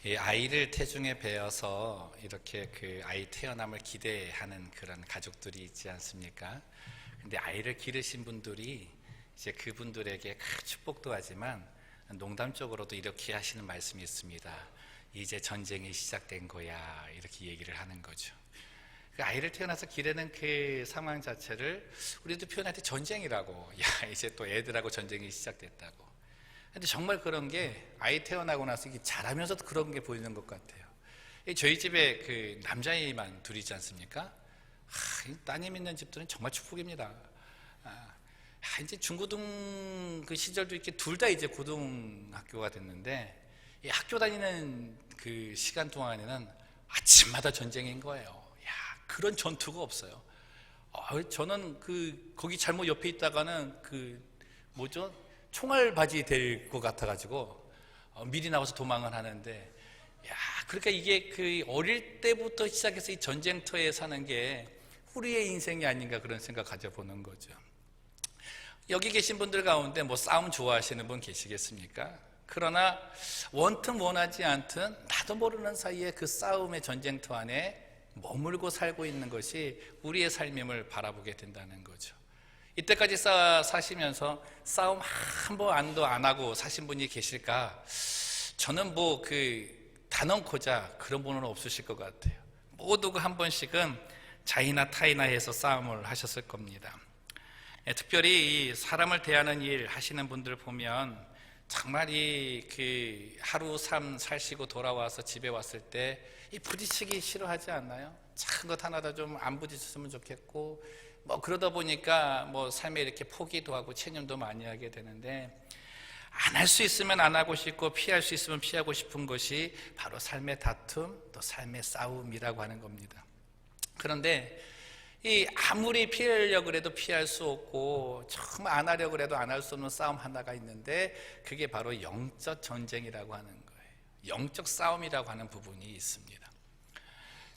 이 아이를 태중에 베어서 이렇게 그 아이 태어남을 기대하는 그런 가족들이 있지 않습니까? 근데 아이를 기르신 분들이 이제 그분들에게 큰 축복도 하지만 농담적으로도 이렇게 하시는 말씀이 있습니다. 이제 전쟁이 시작된 거야, 이렇게 얘기를 하는 거죠. 그 아이를 태어나서 기르는 그 상황 자체를 우리도 표현할 때 전쟁이라고, 야 이제 또 애들하고 전쟁이 시작됐다고. 근데 정말 그런 게 아이 태어나고 나서 자라면서도 그런 게 보이는 것 같아요. 저희 집에 그 남자아이만 둘이지 않습니까? 따님 있는 집들은 정말 축복입니다. 이제 중고등 그 시절도 이렇게 둘 다 이제 고등학교가 됐는데, 이 학교 다니는 그 시간 동안에는 아침마다 전쟁인 거예요. 그런 전투가 없어요. 저는 거기 잘못 옆에 있다가는 총알 바지 될 것 같아가지고 미리 나와서 도망을 하는데, 그러니까 이게 그 어릴 때부터 시작해서 이 전쟁터에 사는 게 우리의 인생이 아닌가, 그런 생각 가져보는 거죠. 여기 계신 분들 가운데 뭐 싸움 좋아하시는 분 계시겠습니까? 그러나 원튼 원하지 않든 나도 모르는 사이에 그 싸움의 전쟁터 안에 머물고 살고 있는 것이 우리의 삶임을 바라보게 된다는 거죠. 이때까지 사시면서 싸움 한 번도 안 하고 사신 분이 계실까? 저는 단언코자 그런 분은 없으실 것 같아요. 모두가 한 번씩은 자이나 타이나 해서 싸움을 하셨을 겁니다. 특별히 이 사람을 대하는 일 하시는 분들 보면 정말 하루 삶 살시고 돌아와서 집에 왔을 때 이 부딪히기 싫어하지 않나요? 작은 것 하나도 좀 안 부딪혔으면 좋겠고, 그러다 보니까 삶에 이렇게 포기도 하고 체념도 많이 하게 되는데, 안 할 수 있으면 안 하고 싶고 피할 수 있으면 피하고 싶은 것이 바로 삶의 다툼, 또 삶의 싸움이라고 하는 겁니다. 그런데 아무리 피하려고 해도 피할 수 없고 정말 안 하려고 해도 안 할 수 없는 싸움 하나가 있는데, 그게 바로 영적 전쟁이라고 하는 거예요. 영적 싸움이라고 하는 부분이 있습니다.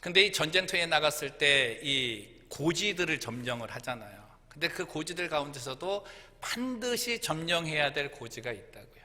근데 이 전쟁터에 나갔을 때 이 고지들을 점령을 하잖아요. 근데 그 고지들 가운데서도 반드시 점령해야 될 고지가 있다고요.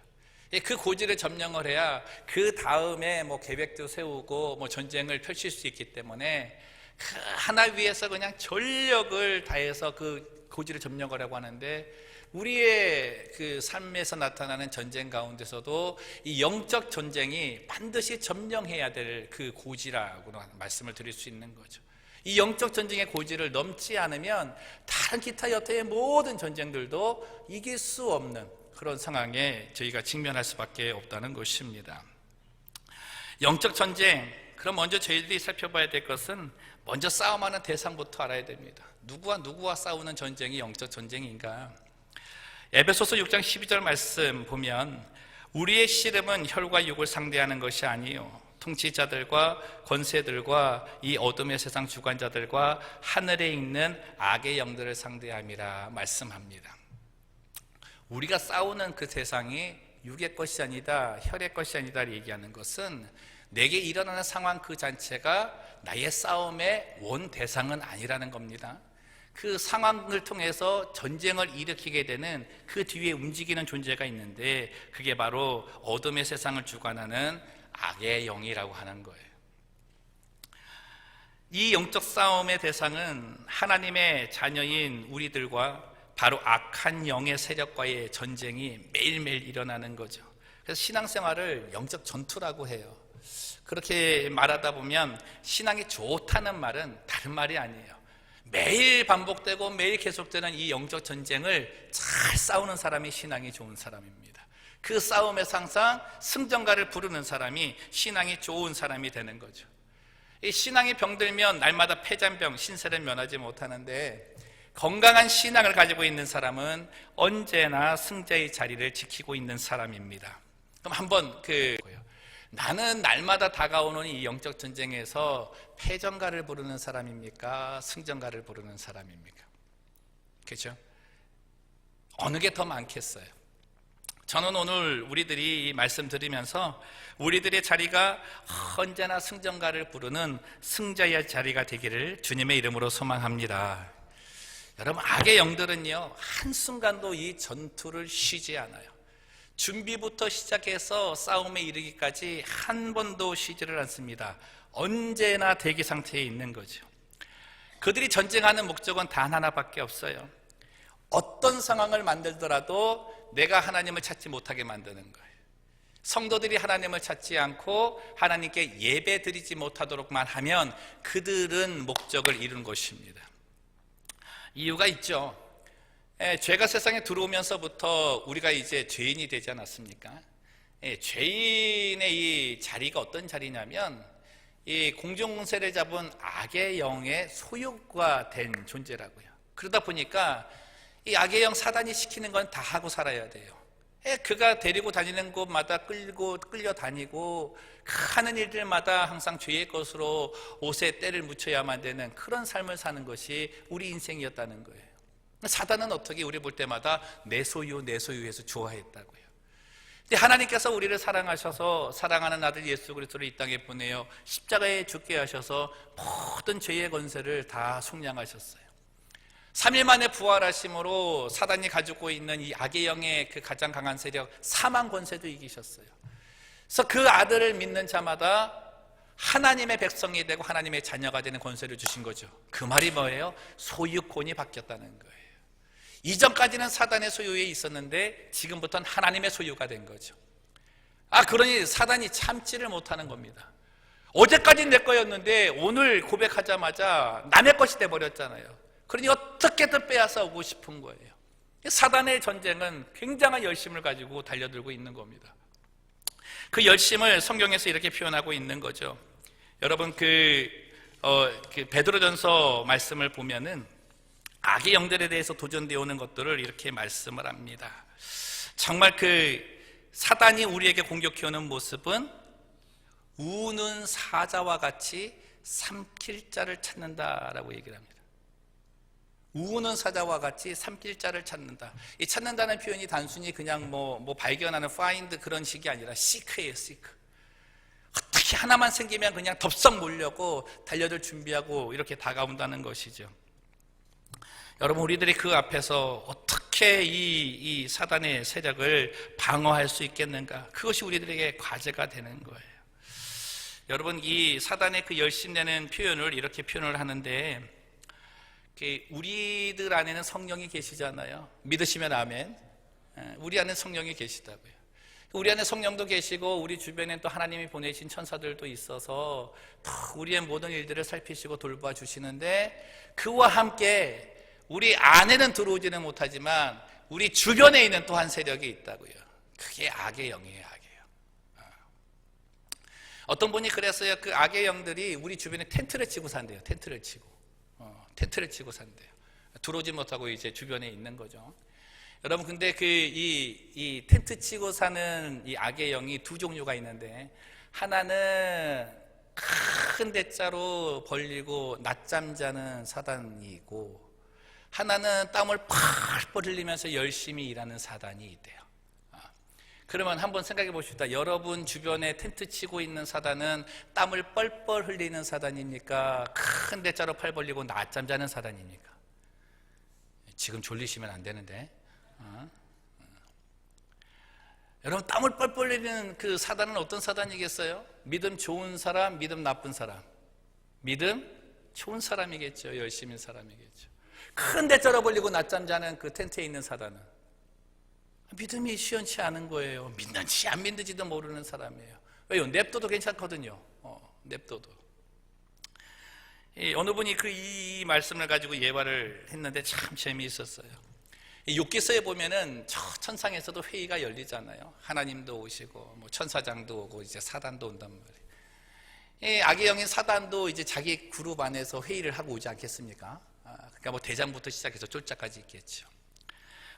그 고지를 점령을 해야 그 다음에 계획도 세우고 전쟁을 펼칠 수 있기 때문에 그 하나 위해서 그냥 전력을 다해서 그 고지를 점령하려고 하는데, 우리의 그 삶에서 나타나는 전쟁 가운데서도 이 영적 전쟁이 반드시 점령해야 될 그 고지라고 말씀을 드릴 수 있는 거죠. 이 영적 전쟁의 고지를 넘지 않으면 다른 기타 여타의 모든 전쟁들도 이길 수 없는 그런 상황에 저희가 직면할 수밖에 없다는 것입니다. 영적 전쟁, 그럼 먼저 저희들이 살펴봐야 될 것은 먼저 싸움하는 대상부터 알아야 됩니다. 누구와 싸우는 전쟁이 영적 전쟁인가? 에베소서 6장 12절 말씀 보면, 우리의 씨름은 혈과 육을 상대하는 것이 아니요 통치자들과 권세들과 이 어둠의 세상 주관자들과 하늘에 있는 악의 영들을 상대함이라 말씀합니다. 우리가 싸우는 그 세상이 육의 것이 아니다, 혈의 것이 아니다 얘기하는 것은 내게 일어나는 상황 그 자체가 나의 싸움의 원 대상은 아니라는 겁니다. 그 상황을 통해서 전쟁을 일으키게 되는 그 뒤에 움직이는 존재가 있는데, 그게 바로 어둠의 세상을 주관하는 악의 영이라고 하는 거예요. 이 영적 싸움의 대상은 하나님의 자녀인 우리들과 바로 악한 영의 세력과의 전쟁이 매일매일 일어나는 거죠. 그래서 신앙생활을 영적 전투라고 해요. 그렇게 말하다 보면 신앙이 좋다는 말은 다른 말이 아니에요. 매일 반복되고 매일 계속되는 이 영적 전쟁을 잘 싸우는 사람이 신앙이 좋은 사람입니다. 그 싸움에서 항상 승전가를 부르는 사람이 신앙이 좋은 사람이 되는 거죠. 이 신앙이 병들면 날마다 폐잔병, 신세를 면하지 못하는데, 건강한 신앙을 가지고 있는 사람은 언제나 승자의 자리를 지키고 있는 사람입니다. 그럼 한번 나는 날마다 다가오는 이 영적 전쟁에서 패전가를 부르는 사람입니까? 승전가를 부르는 사람입니까? 그렇죠? 어느 게 더 많겠어요? 저는 오늘 우리들이 말씀 드리면서 우리들의 자리가 언제나 승전가를 부르는 승자의 자리가 되기를 주님의 이름으로 소망합니다. 여러분, 악의 영들은요 한순간도 이 전투를 쉬지 않아요. 준비부터 시작해서 싸움에 이르기까지 한 번도 쉬지를 않습니다. 언제나 대기 상태에 있는 거죠. 그들이 전쟁하는 목적은 단 하나밖에 없어요. 어떤 상황을 만들더라도 내가 하나님을 찾지 못하게 만드는 거예요. 성도들이 하나님을 찾지 않고 하나님께 예배 드리지 못하도록만 하면 그들은 목적을 이룬 것입니다. 이유가 있죠. 죄가 세상에 들어오면서부터 우리가 이제 죄인이 되지 않았습니까? 죄인의 이 자리가 어떤 자리냐면 이 공중세를 잡은 악의 영의 소유가 된 존재라고요. 그러다 보니까 이 악의 영 사단이 시키는 건 다 하고 살아야 돼요. 그가 데리고 다니는 곳마다 끌려 다니고 하는 일들마다 항상 죄의 것으로 옷에 때를 묻혀야만 되는 그런 삶을 사는 것이 우리 인생이었다는 거예요. 사단은 어떻게 우리 볼 때마다 내 소유 해서 좋아했다고요. 근데 하나님께서 우리를 사랑하셔서 사랑하는 아들 예수 그리스도를 이 땅에 보내어 십자가에 죽게 하셔서 모든 죄의 권세를 다 속량하셨어요. 3일 만에 부활하심으로 사단이 가지고 있는 이 악의 영의 그 가장 강한 세력 사망 권세도 이기셨어요. 그래서 그 아들을 믿는 자마다 하나님의 백성이 되고 하나님의 자녀가 되는 권세를 주신 거죠. 그 말이 뭐예요? 소유권이 바뀌었다는 거예요. 이전까지는 사단의 소유에 있었는데 지금부터는 하나님의 소유가 된 거죠. 그러니 사단이 참지를 못하는 겁니다. 어제까지는 내 거였는데 오늘 고백하자마자 남의 것이 돼버렸잖아요. 그러니 어떻게든 빼앗아 오고 싶은 거예요. 사단의 전쟁은 굉장한 열심을 가지고 달려들고 있는 겁니다. 그 열심을 성경에서 이렇게 표현하고 있는 거죠. 여러분 그 베드로전서 말씀을 보면은 악의 영들에 대해서 도전되어 오는 것들을 이렇게 말씀을 합니다. 정말 그 사단이 우리에게 공격해 오는 모습은 우는 사자와 같이 삼킬 자를 찾는다라고 얘기를 합니다. 우는 사자와 같이 삼킬 자를 찾는다. 이 찾는다는 표현이 단순히 그냥 뭐 발견하는 find 그런 식이 아니라 seek예요, seek. 어떻게 하나만 생기면 그냥 덥석 몰려고 달려들 준비하고 이렇게 다가온다는 것이죠. 여러분 우리들이 그 앞에서 어떻게 이 사단의 세력을 방어할 수 있겠는가? 그것이 우리들에게 과제가 되는 거예요. 여러분 이 사단의 그 열심내는 표현을 이렇게 표현을 하는데 우리들 안에는 성령이 계시잖아요. 믿으시면 아멘. 우리 안에 성령이 계시다고요. 우리 안에 성령도 계시고 우리 주변에 또 하나님이 보내신 천사들도 있어서 우리의 모든 일들을 살피시고 돌봐 주시는데 그와 함께 우리 안에는 들어오지는 못하지만 우리 주변에 있는 또 한 세력이 있다고요. 그게 악의 영이에요. 악의 영. 어떤 분이 그랬어요. 그 악의 영들이 우리 주변에 텐트를 치고 산대요. 텐트를 치고 산대요. 들어오지 못하고 이제 주변에 있는 거죠. 여러분 근데 이 텐트 치고 사는 이 악의 영이 두 종류가 있는데 하나는 큰 대자로 벌리고 낮잠 자는 사단이 고 하나는 땀을 펄펄 흘리면서 열심히 일하는 사단이 있대요. 그러면 한번 생각해 보십시다. 여러분 주변에 텐트 치고 있는 사단은 땀을 뻘뻘 흘리는 사단입니까? 큰 대자로 팔 벌리고 낮잠 자는 사단입니까? 지금 졸리시면 안 되는데. 여러분 땀을 뻘뻘 흘리는 그 사단은 어떤 사단이겠어요? 믿음 좋은 사람, 믿음 나쁜 사람. 믿음 좋은 사람이겠죠. 열심히 사람이겠죠. 큰 대자로 벌리고 낮잠 자는 그 텐트에 있는 사단은 믿음이 시원치 않은 거예요. 믿는지 안 믿는지도 모르는 사람이에요. 왜요? 냅둬도 괜찮거든요. 냅둬도. 어느 분이 이 말씀을 가지고 예화를 했는데 참 재미있었어요. 욥기서에 보면은 저 천상에서도 회의가 열리잖아요. 하나님도 오시고 뭐 천사장도 오고 이제 사단도 온단 말이에요. 악의 영인 사단도 이제 자기 그룹 안에서 회의를 하고 오지 않겠습니까? 그러니까 뭐 대장부터 시작해서 쫄자까지 있겠죠.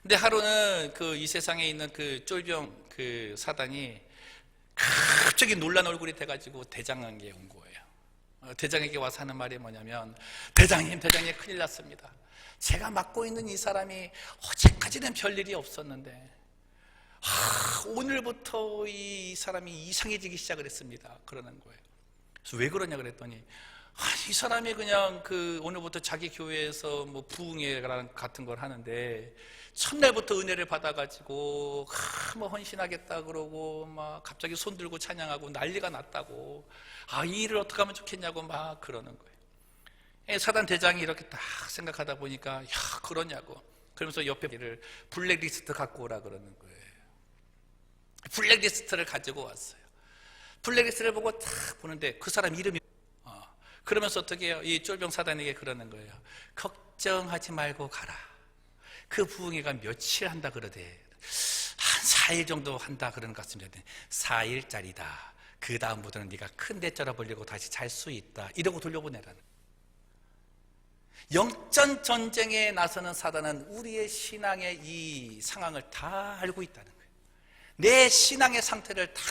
근데 하루는 이 세상에 있는 그 쫄병 그 사단이 갑자기 놀란 얼굴이 돼가지고 대장에게 온 거예요. 대장에게 와서 하는 말이 뭐냐면 대장님 큰일 났습니다. 제가 맡고 있는 이 사람이 어제까지는 별일이 없었는데 오늘부터 이 사람이 이상해지기 시작을 했습니다. 그러는 거예요. 그래서 왜 그러냐 그랬더니 이 사람이 그냥 오늘부터 자기 교회에서 뭐 부흥회 같은 걸 하는데 첫날부터 은혜를 받아가지고 뭐 헌신하겠다 그러고 막 갑자기 손 들고 찬양하고 난리가 났다고. 이 일을 어떻게 하면 좋겠냐고 막 그러는 거예요. 사단 대장이 이렇게 딱 생각하다 보니까 야 그러냐고. 그러면서 옆에 블랙리스트 갖고 오라 그러는 거예요. 블랙리스트를 가지고 왔어요. 블랙리스트를 보고 딱 보는데 그 사람 이름이 그러면서 어떻게 해요? 이 쫄병 사단에게 그러는 거예요. 걱정하지 말고 가라. 그 부흥회가 며칠 한다 그러대. 한 4일 정도 한다 그러는 것 같습니다. 4일짜리다. 그 다음부터는 네가 큰 대자로 벌리고 다시 잘 수 있다. 이러고 돌려보내라는. 영전 전쟁에 나서는 사단은 우리의 신앙의 이 상황을 다 알고 있다는 거예요. 내 신앙의 상태를 다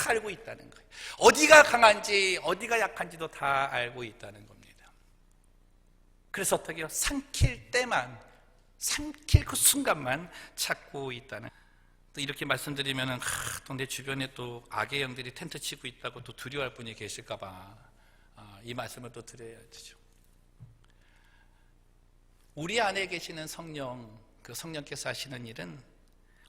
알고 있다는 거예요. 어디가 강한지 어디가 약한지도 다 알고 있다는 겁니다. 그래서 어떻게 해요? 삼킬 그 순간만 찾고 있다는. 또 이렇게 말씀드리면은 또 내 주변에 또 악의 영들이 텐트 치고 있다고 또 두려워할 분이 계실까봐 이 말씀을 또 드려야 되죠. 우리 안에 계시는 성령, 그 성령께서 하시는 일은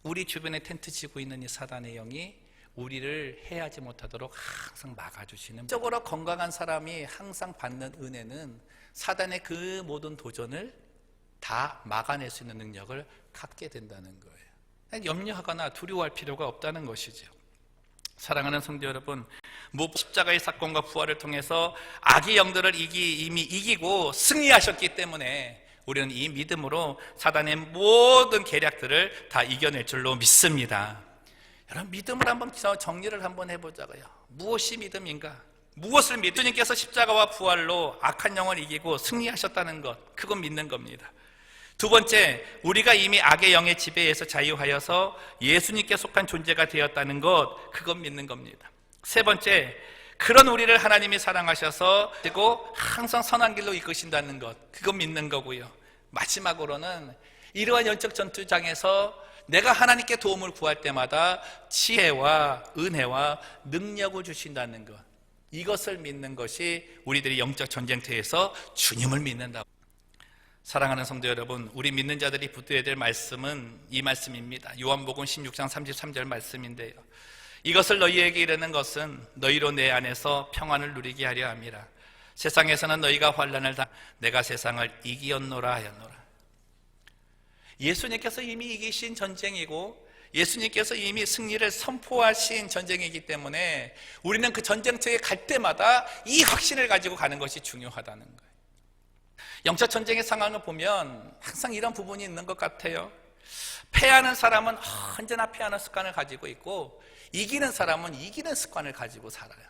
우리 주변에 텐트 치고 있는 이 사단의 영이 우리를 해하지 못하도록 항상 막아주시는, 적으로 건강한 사람이 항상 받는 은혜는 사단의 그 모든 도전을 다 막아낼 수 있는 능력을 갖게 된다는 거예요. 염려하거나 두려워할 필요가 없다는 것이죠. 사랑하는 성도 여러분, 십자가의 사건과 부활을 통해서 악의 영들을 이미 이기고 승리하셨기 때문에 우리는 이 믿음으로 사단의 모든 계략들을 다 이겨낼 줄로 믿습니다. 여러분, 믿음을 한번 정리를 한번 해보자고요. 무엇이 믿음인가? 무엇을 믿음? 주님께서 십자가와 부활로 악한 영을 이기고 승리하셨다는 것, 그건 믿는 겁니다. 두 번째, 우리가 이미 악의 영의 지배에서 자유하여서 예수님께 속한 존재가 되었다는 것, 그건 믿는 겁니다. 세 번째, 그런 우리를 하나님이 사랑하셔서 그리고 항상 선한 길로 이끄신다는 것, 그건 믿는 거고요. 마지막으로는 이러한 영적 전투장에서 내가 하나님께 도움을 구할 때마다 지혜와 은혜와 능력을 주신다는 것, 이것을 믿는 것이 우리들이 영적 전쟁터에서 주님을 믿는다. 사랑하는 성도 여러분, 우리 믿는 자들이 붙들어야 될 말씀은 이 말씀입니다. 요한복음 16장 33절 말씀인데요. 이것을 너희에게 이르는 것은 너희로 내 안에서 평안을 누리게 하려 함이라. 세상에서는 너희가 환난을 다 내가 세상을 이기었노라 하였노라. 예수님께서 이미 이기신 전쟁이고 예수님께서 이미 승리를 선포하신 전쟁이기 때문에 우리는 그 전쟁터에 갈 때마다 이 확신을 가지고 가는 것이 중요하다는 거예요. 영적 전쟁의 상황을 보면 항상 이런 부분이 있는 것 같아요. 패하는 사람은 언제나 패하는 습관을 가지고 있고 이기는 사람은 이기는 습관을 가지고 살아요.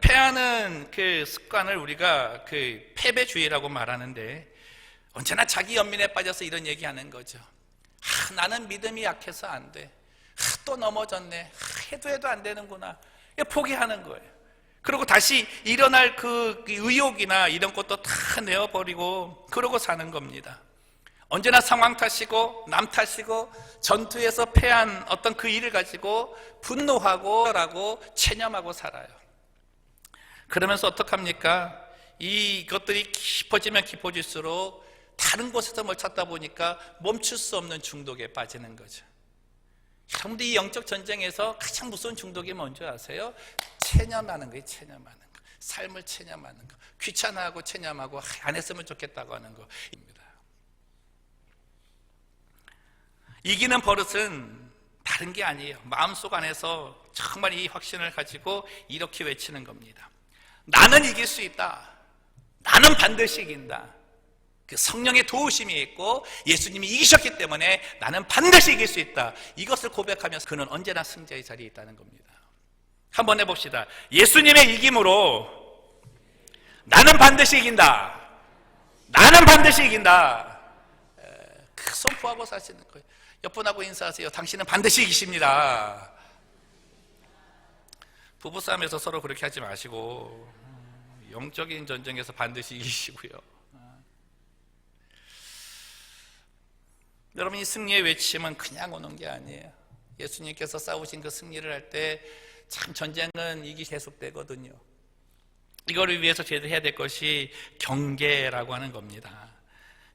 패하는 그 습관을 우리가 그 패배주의라고 말하는데 언제나 자기 연민에 빠져서 이런 얘기하는 거죠. 나는 믿음이 약해서 안 돼. 또 넘어졌네. 해도 안 되는구나. 포기하는 거예요. 그리고 다시 일어날 그 의욕이나 이런 것도 다 내어버리고 그러고 사는 겁니다. 언제나 상황 탓이고 남 탓이고 전투에서 패한 어떤 그 일을 가지고 분노하고 라고 체념하고 살아요. 그러면서 어떡합니까? 이것들이 깊어지면 깊어질수록 다른 곳에서 뭘 찾다 보니까 멈출 수 없는 중독에 빠지는 거죠. 여러분들 이 영적 전쟁에서 가장 무서운 중독이 뭔지 아세요? 체념하는 거예요. 체념하는 거. 삶을 체념하는 거. 귀찮아하고 체념하고 안 했으면 좋겠다고 하는 거입니다. 이기는 버릇은 다른 게 아니에요. 마음속 안에서 정말 이 확신을 가지고 이렇게 외치는 겁니다. 나는 이길 수 있다. 나는 반드시 이긴다. 그 성령의 도우심이 있고 예수님이 이기셨기 때문에 나는 반드시 이길 수 있다. 이것을 고백하면서 그는 언제나 승자의 자리에 있다는 겁니다. 한번 해봅시다. 예수님의 이김으로 나는 반드시 이긴다. 나는 반드시 이긴다. 선포하고 사시는 거예요. 옆분하고 인사하세요. 당신은 반드시 이기십니다. 부부싸움에서 서로 그렇게 하지 마시고 영적인 전쟁에서 반드시 이기시고요. 여러분, 이 승리의 외침은 그냥 오는 게 아니에요. 예수님께서 싸우신 그 승리를 할 때 참 전쟁은 이기 계속되거든요. 이거를 위해서 저희들이 해야 될 것이 경계라고 하는 겁니다.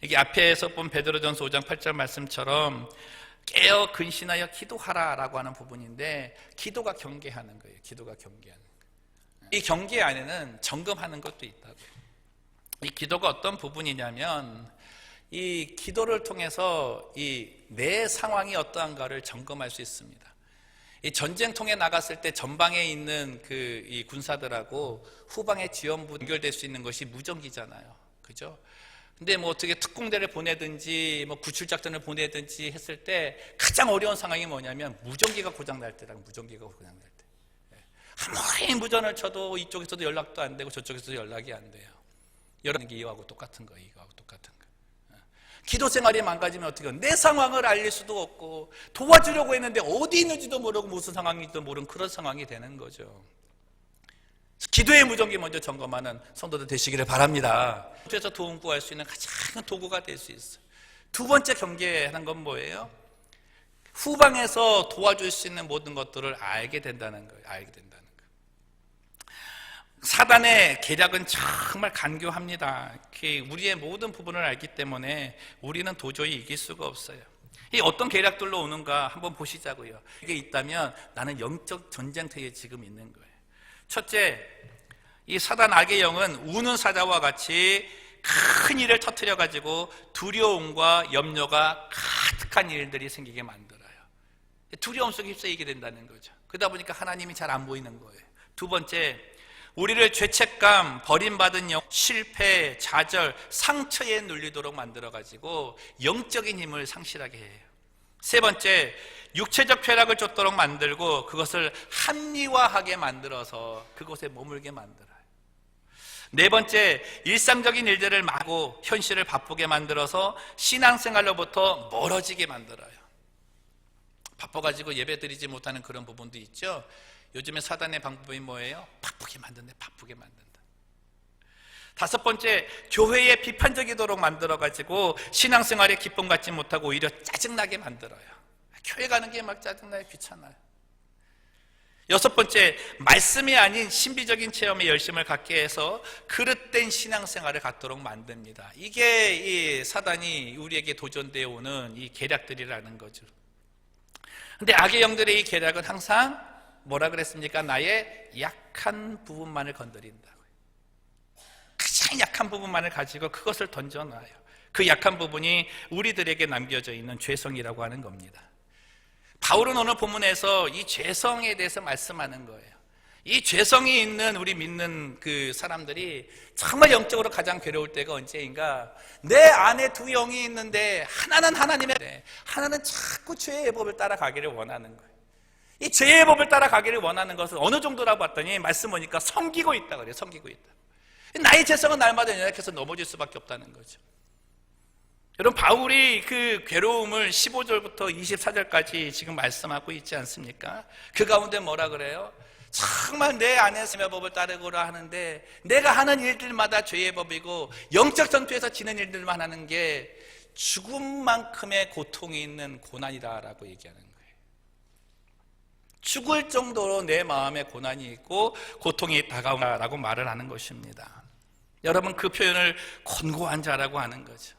이게 앞에서 본 베드로전서 5장 8절 말씀처럼 깨어 근신하여 기도하라라고 하는 부분인데, 기도가 경계하는 거예요. 기도가 경계하는 거예요. 이 경계 안에는 점검하는 것도 있다고요. 이 기도가 어떤 부분이냐면, 이 기도를 통해서 내 상황이 어떠한가를 점검할 수 있습니다. 이 전쟁통에 나갔을 때 전방에 있는 이 군사들하고 후방의 지원부 연결될 수 있는 것이 무전기잖아요. 그죠? 근데 뭐 어떻게 특공대를 보내든지 뭐 구출작전을 보내든지 했을 때 가장 어려운 상황이 뭐냐면 무전기가 고장날 때랑 무전기가 고장날 때. 아무리 무전을 쳐도 이쪽에서도 연락도 안 되고 저쪽에서도 연락이 안 돼요. 여러분, 이거하고 똑같은 거예요. 이거하고 똑같은 거예요. 기도 생활이 망가지면 어떻게 해요? 내 상황을 알릴 수도 없고 도와주려고 했는데 어디 있는지도 모르고 무슨 상황인지도 모르는 그런 상황이 되는 거죠. 기도의 무전기 먼저 점검하는 성도들 되시기를 바랍니다. 그래서 도움 구할 수 있는 가장 큰 도구가 될 수 있어요. 두 번째 경계하는 건 뭐예요? 후방에서 도와줄 수 있는 모든 것들을 알게 된다는 거예요. 알게 된다는 거예요. 사단의 계략은 정말 간교합니다. 우리의 모든 부분을 알기 때문에 우리는 도저히 이길 수가 없어요. 이 어떤 계략들로 오는가 한번 보시자고요. 이게 있다면 나는 영적 전쟁터에 지금 있는 거예요. 첫째, 이 사단 악의 영은 우는 사자와 같이 큰 일을 터뜨려 가지고 두려움과 염려가 가득한 일들이 생기게 만들어요. 두려움 속에 휩싸이게 된다는 거죠. 그러다 보니까 하나님이 잘 안 보이는 거예요. 두 번째, 우리를 죄책감, 버림받은 영, 실패, 좌절, 상처에 눌리도록 만들어가지고 영적인 힘을 상실하게 해요. 세 번째, 육체적 쾌락을 쫓도록 만들고 그것을 합리화하게 만들어서 그곳에 머물게 만들어요. 네 번째, 일상적인 일들을 마고 현실을 바쁘게 만들어서 신앙생활로부터 멀어지게 만들어요. 바빠가지고 예배드리지 못하는 그런 부분도 있죠. 요즘에 사단의 방법이 뭐예요? 바쁘게 만든다, 바쁘게 만든다. 다섯 번째, 교회에 비판적이도록 만들어가지고 신앙생활에 기쁨 갖지 못하고 오히려 짜증나게 만들어요. 교회 가는 게 막 짜증나요, 귀찮아요. 여섯 번째, 말씀이 아닌 신비적인 체험에 열심을 갖게 해서 그릇된 신앙생활을 갖도록 만듭니다. 이게 이 사단이 우리에게 도전되어 오는 이 계략들이라는 거죠. 근데 악의 영들의 이 계략은 항상 뭐라 그랬습니까? 나의 약한 부분만을 건드린다고요. 가장 약한 부분만을 가지고 그것을 던져놔요. 그 약한 부분이 우리들에게 남겨져 있는 죄성이라고 하는 겁니다. 바울은 오늘 본문에서 이 죄성에 대해서 말씀하는 거예요. 이 죄성이 있는 우리 믿는 그 사람들이 정말 영적으로 가장 괴로울 때가 언제인가? 내 안에 두 영이 있는데 하나는 하나님의, 하나는 자꾸 죄의 법을 따라가기를 원하는 거예요. 이 죄의 법을 따라가기를 원하는 것은 어느 정도라고 봤더니 말씀 보니까 섬기고 있다 그래요. 섬기고 있다. 나의 죄성은 날마다 연약해서 넘어질 수밖에 없다는 거죠. 여러분, 바울이 그 괴로움을 15절부터 24절까지 지금 말씀하고 있지 않습니까? 그 가운데 뭐라 그래요? 정말 내 안에 죄의 법을 따르고라 하는데 내가 하는 일들마다 죄의 법이고 영적 전투에서 지는 일들만 하는 게 죽음만큼의 고통이 있는 고난이다라고 얘기하는 거예요. 죽을 정도로 내 마음에 고난이 있고 고통이 다가온다라고 말을 하는 것입니다. 여러분, 그 표현을 곤고한 자라고 하는 거죠.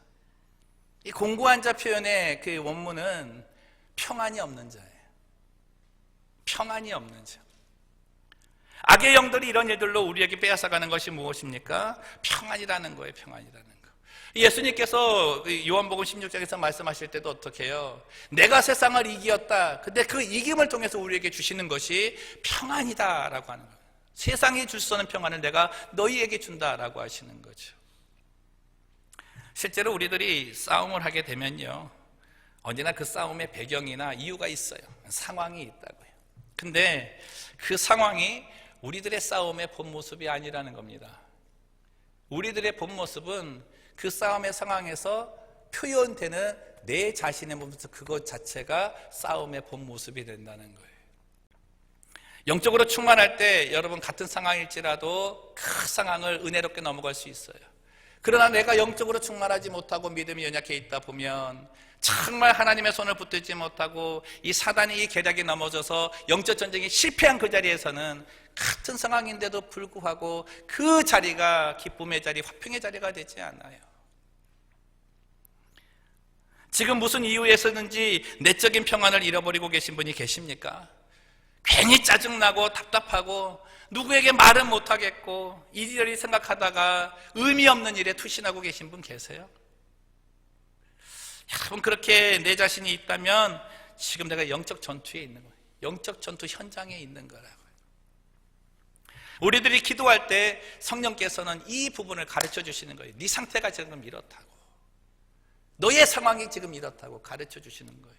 이 곤고한 자 표현의 그 원문은 평안이 없는 자예요. 평안이 없는 자. 악의 영들이 이런 일들로 우리에게 빼앗아가는 것이 무엇입니까? 평안이라는 거예요. 평안이라는 거. 예수님께서 요한복음 16장에서 말씀하실 때도 어떻게 해요? 내가 세상을 이기었다. 근데 그 이김을 통해서 우리에게 주시는 것이 평안이다라고 하는 거예요. 세상이 줄 수 없는 평안을 내가 너희에게 준다라고 하시는 거죠. 실제로 우리들이 싸움을 하게 되면요, 언제나 그 싸움의 배경이나 이유가 있어요. 상황이 있다고요. 근데 그 상황이 우리들의 싸움의 본 모습이 아니라는 겁니다. 우리들의 본 모습은 그 싸움의 상황에서 표현되는 내 자신의 모습, 그것 자체가 싸움의 본 모습이 된다는 거예요. 영적으로 충만할 때 여러분, 같은 상황일지라도 그 상황을 은혜롭게 넘어갈 수 있어요. 그러나 내가 영적으로 충만하지 못하고 믿음이 연약해 있다 보면 정말 하나님의 손을 붙들지 못하고 이 사단이 이 계략에 넘어져서 영적 전쟁이 실패한 그 자리에서는 같은 상황인데도 불구하고 그 자리가 기쁨의 자리, 화평의 자리가 되지 않아요. 지금 무슨 이유에서든지 내적인 평안을 잃어버리고 계신 분이 계십니까? 괜히 짜증나고 답답하고 누구에게 말은 못하겠고 이리저리 생각하다가 의미 없는 일에 투신하고 계신 분 계세요? 여러분, 그렇게 내 자신이 있다면 지금 내가 영적 전투에 있는 거예요. 영적 전투 현장에 있는 거라고요. 우리들이 기도할 때 성령께서는 이 부분을 가르쳐 주시는 거예요. 네 상태가 지금 이렇다고, 너의 상황이 지금 이렇다고 가르쳐 주시는 거예요.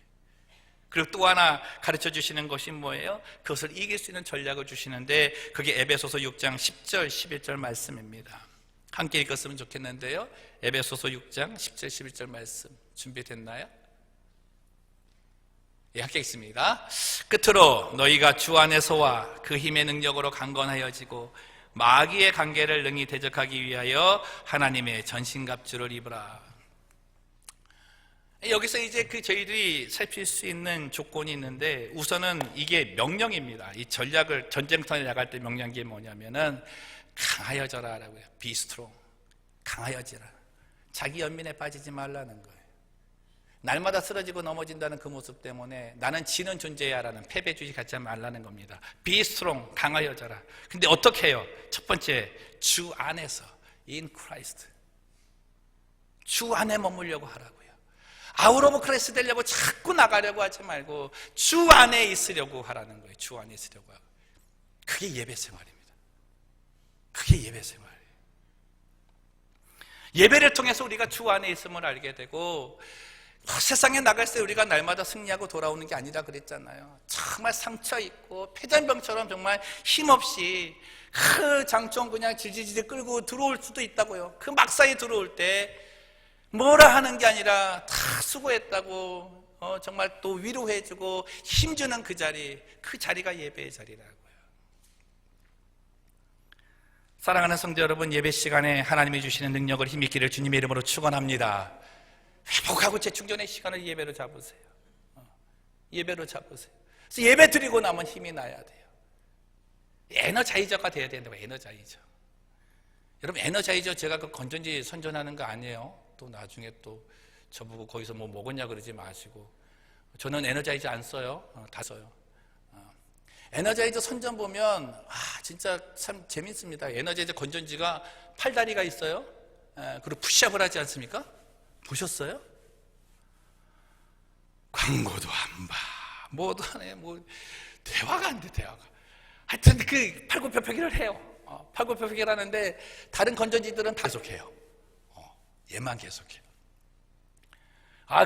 그리고 또 하나 가르쳐 주시는 것이 뭐예요? 그것을 이길 수 있는 전략을 주시는데 그게 에베소서 6장 10절 11절 말씀입니다. 함께 읽었으면 좋겠는데요. 에베소서 6장 10절 11절 말씀 준비됐나요? 예, 함께 읽습니다. 끝으로 너희가 주 안에서와 그 힘의 능력으로 강건하여지고 마귀의 관계를 능히 대적하기 위하여 하나님의 전신갑주를 입으라. 여기서 이제 저희들이 살필 수 있는 조건이 있는데, 우선은 이게 명령입니다. 이 전략을, 전쟁터에 나갈 때 명령한 게 뭐냐면은 강하여져라 라고요. Be strong. 강하여지라. 자기 연민에 빠지지 말라는 거예요. 날마다 쓰러지고 넘어진다는 그 모습 때문에 나는 지는 존재야 라는 패배주의 갖지 말라는 겁니다. Be strong. 강하여져라. 근데 어떻게 해요? 첫 번째, 주 안에서, in Christ. 주 안에 머물려고 하라고요. 아웃 오브 크라이스트 되려고 자꾸 나가려고 하지 말고 주 안에 있으려고 하라는 거예요. 주 안에 있으려고 하고. 그게 예배 생활입니다. 그게 예배 생활이에요. 예배를 통해서 우리가 주 안에 있음을 알게 되고, 세상에 나갈 때 우리가 날마다 승리하고 돌아오는 게 아니라 그랬잖아요. 정말 상처 있고 폐잔병처럼 정말 힘없이 그 장총 그냥 질질질 끌고 들어올 수도 있다고요. 그 막사에 들어올 때 뭐라 하는 게 아니라 다 수고했다고 정말 또 위로해주고 힘주는 그 자리가 예배의 자리라고요. 사랑하는 성도 여러분, 예배 시간에 하나님이 주시는 능력을 힘있기를 주님의 이름으로 축원합니다. 회복하고 재충전의 시간을 예배로 잡으세요. 예배로 잡으세요. 그래서 예배 드리고 나면 힘이 나야 돼요. 에너자이저가 돼야 된다고. 에너자이저. 여러분, 에너자이저 제가 그 건전지 선전하는 거 아니에요. 또 나중에 또 저보고 거기서 뭐 먹었냐 그러지 마시고. 저는 에너자이저 안 써요. 다 써요. 에너자이저 선전 보면 진짜 참 재밌습니다. 에너자이저 건전지가 팔다리가 있어요. 그리고 푸시업을 하지 않습니까? 보셨어요? 광고도 안 봐. 뭐도 안 해. 대화가 안 돼, 대화가. 하여튼 그 팔굽혀펴기를 해요. 팔굽혀펴기를 하는데 다른 건전지들은 다 계속해요. 얘만 계속해요.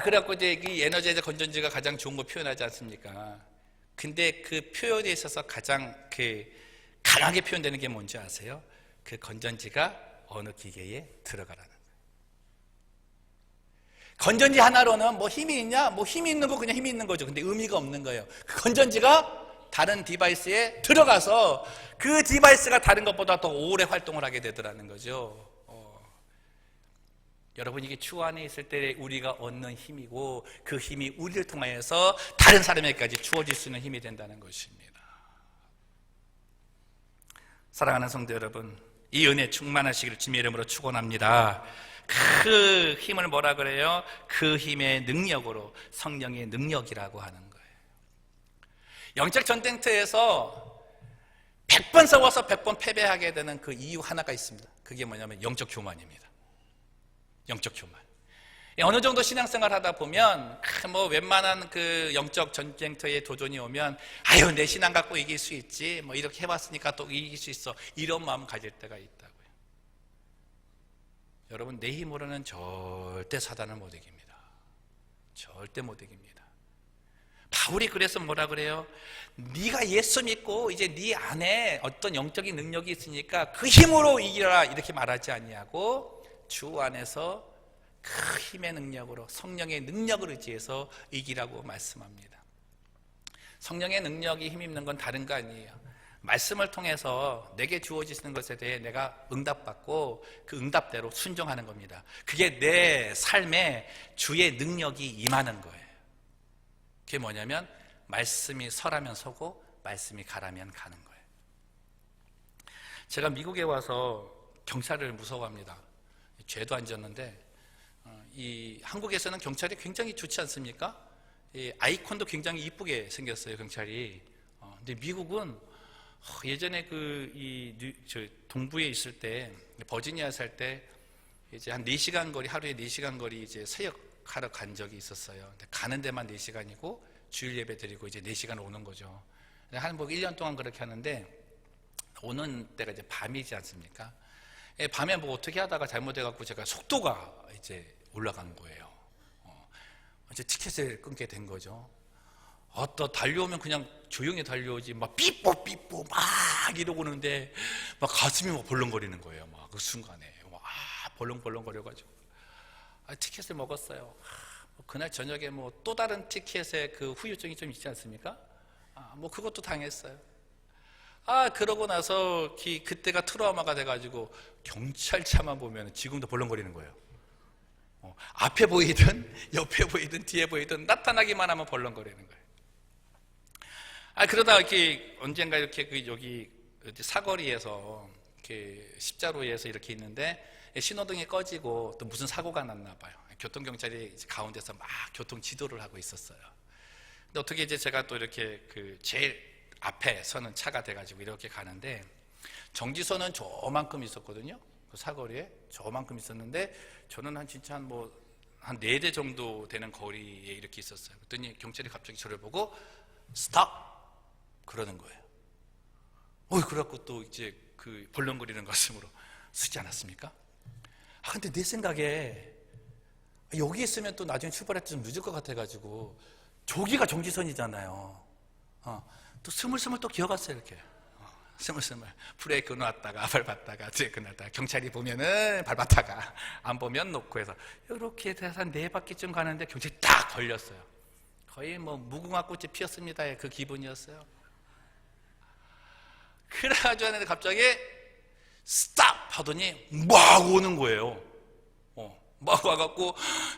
그래갖고 이제 이 에너자이저 건전지가 가장 좋은 거 표현하지 않습니까? 근데 그 표현에 있어서 가장 강하게 표현되는 게 뭔지 아세요? 그 건전지가 어느 기계에 들어가라는 거예요. 건전지 하나로는 뭐 힘이 있냐? 뭐 힘이 있는 거 그냥 힘이 있는 거죠. 근데 의미가 없는 거예요. 그 건전지가 다른 디바이스에 들어가서 그 디바이스가 다른 것보다 더 오래 활동을 하게 되더라는 거죠. 여러분, 이게 주 안에 있을 때 우리가 얻는 힘이고 그 힘이 우리를 통하여서 다른 사람에게까지 주어질 수 있는 힘이 된다는 것입니다. 사랑하는 성도 여러분, 이 은혜 충만하시기를 주님의 이름으로 축원합니다. 그 힘을 뭐라 그래요? 그 힘의 능력으로, 성령의 능력이라고 하는 거예요. 영적 전쟁터에서 100번 싸워서 100번 패배하게 되는 그 이유 하나가 있습니다. 그게 뭐냐면 영적 교만입니다. 영적 교만. 어느 정도 신앙생활 하다 보면 웬만한 그 영적 전쟁터에 도전이 오면 내 신앙 갖고 이길 수 있지, 이렇게 해봤으니까 또 이길 수 있어, 이런 마음 가질 때가 있다고요. 여러분, 내 힘으로는 절대 사단을 못 이깁니다. 절대 못 이깁니다. 바울이 그래서 뭐라 그래요? 네가 예수 믿고 이제 네 안에 어떤 영적인 능력이 있으니까 그 힘으로 이기라, 이렇게 말하지 않냐고. 주 안에서 그 힘의 능력으로, 성령의 능력을 의지해서 이기라고 말씀합니다. 성령의 능력이 힘입는 건 다른 거 아니에요. 말씀을 통해서 내게 주어지는 것에 대해 내가 응답받고 그 응답대로 순종하는 겁니다. 그게 내 삶에 주의 능력이 임하는 거예요. 그게 뭐냐면 말씀이 서라면 서고 말씀이 가라면 가는 거예요. 제가 미국에 와서 경찰을 무서워합니다. 죄도 안 지었는데 이 한국에서는 경찰이 굉장히 좋지 않습니까? 이 아이콘도 굉장히 이쁘게 생겼어요, 경찰이. 근데 미국은 예전에 저 동부에 있을 때, 버지니아 살 때 이제 한 4시간 거리, 하루에 4시간 거리 이제 사역하러 간 적이 있었어요. 근데 가는 데만 4시간이고 주일 예배 드리고 이제 4시간 오는 거죠. 한 1년 동안 그렇게 하는데 오는 때가 이제 밤이지 않습니까? 밤에 뭐 어떻게 하다가 잘못해갖고 제가 속도가 이제 올라간 거예요. 이제 티켓을 끊게 된 거죠. 또 달려오면 그냥 조용히 달려오지 막 삐뽀 삐뽀 막 이러고 오는데 막 가슴이 막 벌렁거리는 거예요. 막 그 순간에 막 벌렁벌렁거려가지고 티켓을 먹었어요. 그날 저녁에 뭐 또 다른 티켓의 그 후유증이 좀 있지 않습니까? 뭐 그것도 당했어요. 그러고 나서 그때가 트라우마가 돼가지고 경찰차만 보면 지금도 벌렁거리는 거예요. 앞에 보이든 옆에 보이든 뒤에 보이든 나타나기만 하면 벌렁거리는 거예요. 그러다 언젠가 이렇게 여기 사거리에서 이렇게 십자로에서 이렇게 있는데 신호등이 꺼지고 또 무슨 사고가 났나 봐요. 교통경찰이 가운데서 막 교통 지도를 하고 있었어요. 근데 어떻게 이제 제가 또 이렇게 제일 앞에 서는 차가 돼가지고 이렇게 가는데 정지선은 저만큼 있었거든요. 그 사거리에 저만큼 있었는데 저는 진짜 한 4대 정도 되는 거리에 이렇게 있었어요. 그랬더니 경찰이 갑자기 저를 보고 스탑! 그러는 거예요. 그래갖고 또 이제 벌렁거리는 가슴으로 쓰지 않았습니까? 근데 내 생각에 여기 있으면 또 나중에 출발할 때 좀 늦을 것 같아가지고 저기가 정지선이잖아요. 또 스물스물 또 기어갔어요. 이렇게 스물스물 브레이크 놓았다가 밟았다가 브레이크 놓았다가 경찰이 보면은 밟았다가 안 보면 놓고 해서 이렇게 해서 한 4바퀴쯤 가는데 경찰이 딱 걸렸어요. 거의 뭐 무궁화 꽃이 피었습니다의 그 기분이었어요. 그래가지고 하는데 갑자기 스탑 하더니 막 오는 거예요. 막 와갖고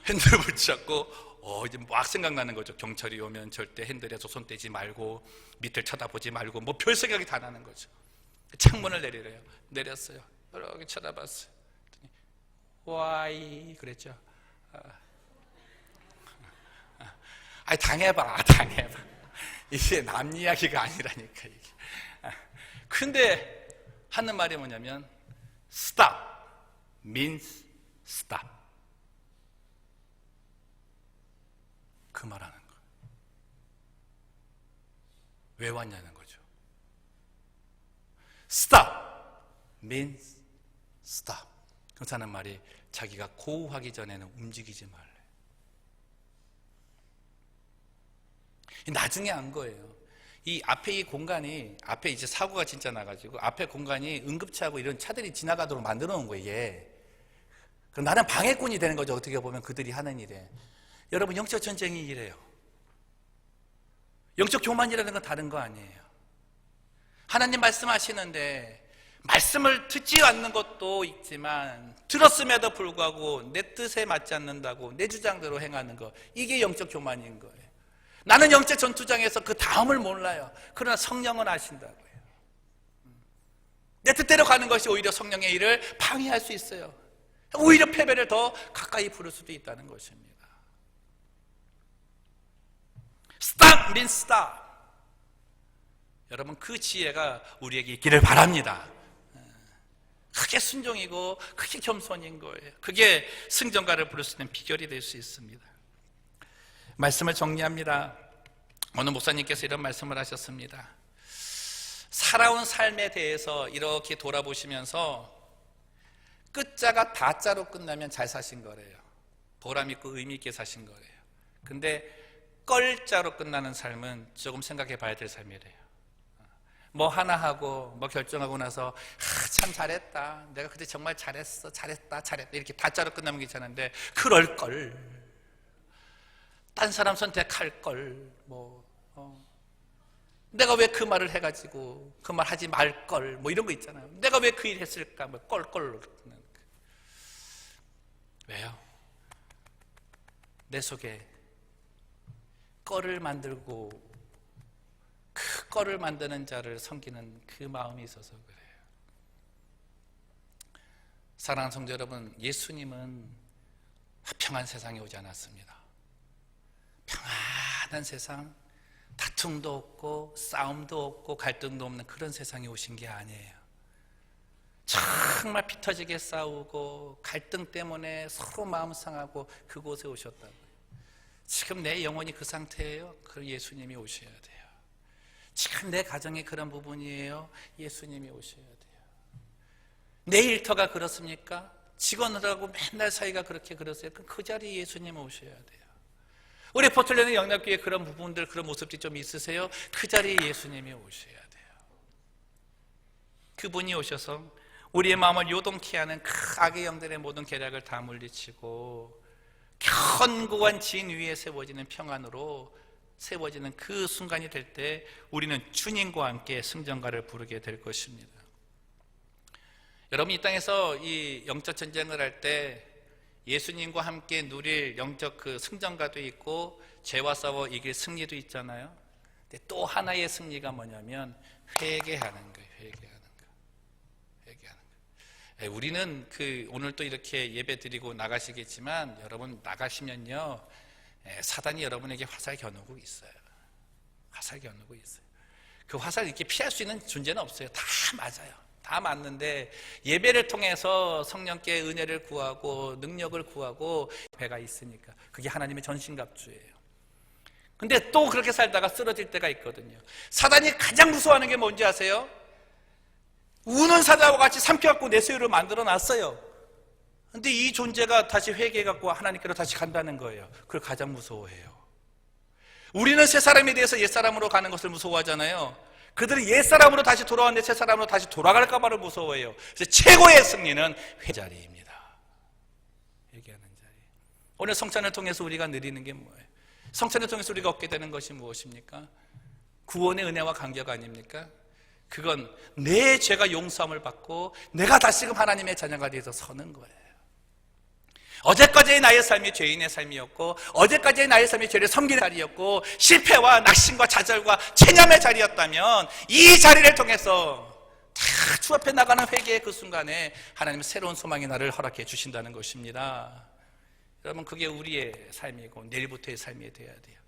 핸들을 붙잡고 이제 막 생각나는 거죠. 경찰이 오면 절대 핸들에서 손 떼지 말고 밑을 쳐다보지 말고 뭐 별 생각이 다 나는 거죠. 창문을 내리래요. 내렸어요. 이렇게 쳐다봤어요. 와이 그랬죠. 당해봐. 이게 남 이야기가 아니라니까 이게. 근데 하는 말이 뭐냐면 stop means stop. 그 말하는 거예요. 왜 왔냐는 거죠. stop means stop. 그래서 하는 말이 자기가 고우하기 전에는 움직이지 말래. 나중에 안 거예요. 이 앞에 이 공간이 앞에 이제 사고가 진짜 나가지고 앞에 공간이 응급차하고 이런 차들이 지나가도록 만들어 놓은 거예요. 이게. 그럼 나는 방해꾼이 되는 거죠. 어떻게 보면 그들이 하는 일에. 여러분 영적 전쟁이 이래요. 영적 교만이라는 건 다른 거 아니에요. 하나님 말씀하시는데 말씀을 듣지 않는 것도 있지만 들었음에도 불구하고 내 뜻에 맞지 않는다고 내 주장대로 행하는 거, 이게 영적 교만인 거예요. 나는 영적 전투장에서 그 다음을 몰라요. 그러나 성령은 아신다고요. 내 뜻대로 가는 것이 오히려 성령의 일을 방해할 수 있어요. 오히려 패배를 더 가까이 부를 수도 있다는 것입니다. Stop means stop. 여러분 그 지혜가 우리에게 있기를 바랍니다. 크게 순종이고 크게 겸손인 거예요. 그게 승전가를 부를 수 있는 비결이 될 수 있습니다. 말씀을 정리합니다. 오늘 목사님께서 이런 말씀을 하셨습니다. 살아온 삶에 대해서 이렇게 돌아보시면서 끝자가 다자로 끝나면 잘 사신 거래요. 보람 있고 의미 있게 사신 거래요. 근데 껄자로 끝나는 삶은 조금 생각해 봐야 될 삶이래요. 뭐 하나 하고 뭐 결정하고 나서 참 잘했다, 내가 그때 정말 잘했어, 잘했다 이렇게 다자로 끝나면 괜찮은데 그럴걸, 딴 사람 선택할걸, 내가 왜 그 말을 해가지고 그 말 하지 말걸 뭐 이런 거 있잖아요. 내가 왜 그 일 했을까 뭐 껄껄. 왜요? 내 속에 껄을 만들고 그 껄을 만드는 자를 섬기는 그 마음이 있어서 그래요. 사랑하는 성도 여러분, 예수님은 화평한 세상에 오지 않았습니다. 평안한 세상, 다툼도 없고 싸움도 없고 갈등도 없는 그런 세상에 오신 게 아니에요. 정말 피 터지게 싸우고 갈등 때문에 서로 마음 상하고 그곳에 오셨다고요. 지금 내 영혼이 그 상태예요. 그 예수님이 오셔야 돼요. 지금 내 가정이 그런 부분이에요. 예수님이 오셔야 돼요. 내 일터가 그렇습니까? 직원들하고 맨날 사이가 그렇게 그러세요. 그 자리에 예수님 오셔야 돼요. 우리 포틀랜드 영락교회 그런 부분들, 그런 모습들이 좀 있으세요? 그 자리에 예수님이 오셔야 돼요. 그분이 오셔서 우리의 마음을 요동케 하는 그 악의 영들의 모든 계략을 다 물리치고 견고한 진 위에 세워지는 평안으로 세워지는 그 순간이 될 때 우리는 주님과 함께 승전가를 부르게 될 것입니다. 여러분, 이 땅에서 이 영적 전쟁을 할 때 예수님과 함께 누릴 영적 그 승전가도 있고 죄와 싸워 이길 승리도 있잖아요. 근데 또 하나의 승리가 뭐냐면 회개하는 거예요. 회개하는 거. 우리는 오늘 또 이렇게 예배 드리고 나가시겠지만 여러분 나가시면요, 사단이 여러분에게 화살 겨누고 있어요. 화살 겨누고 있어요. 그 화살 이렇게 피할 수 있는 존재는 없어요. 다 맞아요. 다 맞는데 예배를 통해서 성령께 은혜를 구하고 능력을 구하고 배가 있으니까 그게 하나님의 전신갑주예요. 근데 또 그렇게 살다가 쓰러질 때가 있거든요. 사단이 가장 무서워하는 게 뭔지 아세요? 우는 사자와 같이 삼켜갖고 내세우를 만들어 놨어요. 근데 이 존재가 다시 회개해갖고 하나님께로 다시 간다는 거예요. 그걸 가장 무서워해요. 우리는 새 사람에 대해서 옛 사람으로 가는 것을 무서워하잖아요. 그들은 옛 사람으로 다시 돌아왔는데 새 사람으로 다시 돌아갈까 봐를 무서워해요. 그래서 최고의 승리는 회자리입니다. 회개하는 자리. 오늘 성찬을 통해서 우리가 누리는 게 뭐예요? 성찬을 통해서 우리가 얻게 되는 것이 무엇입니까? 구원의 은혜와 감격 아닙니까? 그건 내 죄가 용서함을 받고 내가 다시금 하나님의 자녀가 되어서 서는 거예요. 어제까지의 나의 삶이 죄인의 삶이었고 어제까지의 나의 삶이 죄를 섬기는 자리였고 실패와 낙심과 좌절과 체념의 자리였다면 이 자리를 통해서 다 주 앞에 나가는 회개의 그 순간에 하나님은 새로운 소망의 날을 허락해 주신다는 것입니다. 여러분, 그게 우리의 삶이고 내일부터의 삶이 되어야 돼요.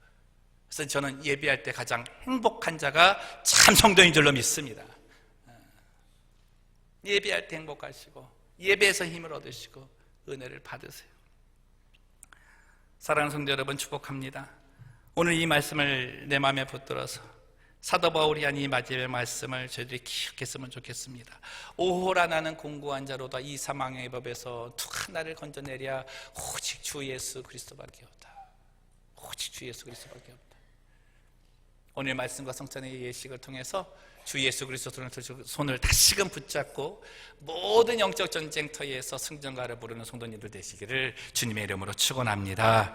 그래서 저는 예배할 때 가장 행복한 자가 참 성도인 줄로 믿습니다. 예배할 때 행복하시고 예배에서 힘을 얻으시고 은혜를 받으세요. 사랑하는 성도 여러분, 축복합니다. 오늘 이 말씀을 내 마음에 붙들어서 사도 바울이 한 이 마지막 말씀을 저희들이 기억했으면 좋겠습니다. 오호라 나는 공고한 자로다 이 사망의 법에서 누가 나를 건져내랴 오직 주 예수 그리스도밖에 없다. 오직 주 예수 그리스도밖에 없다. 오늘 말씀과 성찬의 예식을 통해서 주 예수 그리스도의 손을 다시금 붙잡고 모든 영적 전쟁터에서 승전가를 부르는 성도님들 되시기를 주님의 이름으로 축원합니다.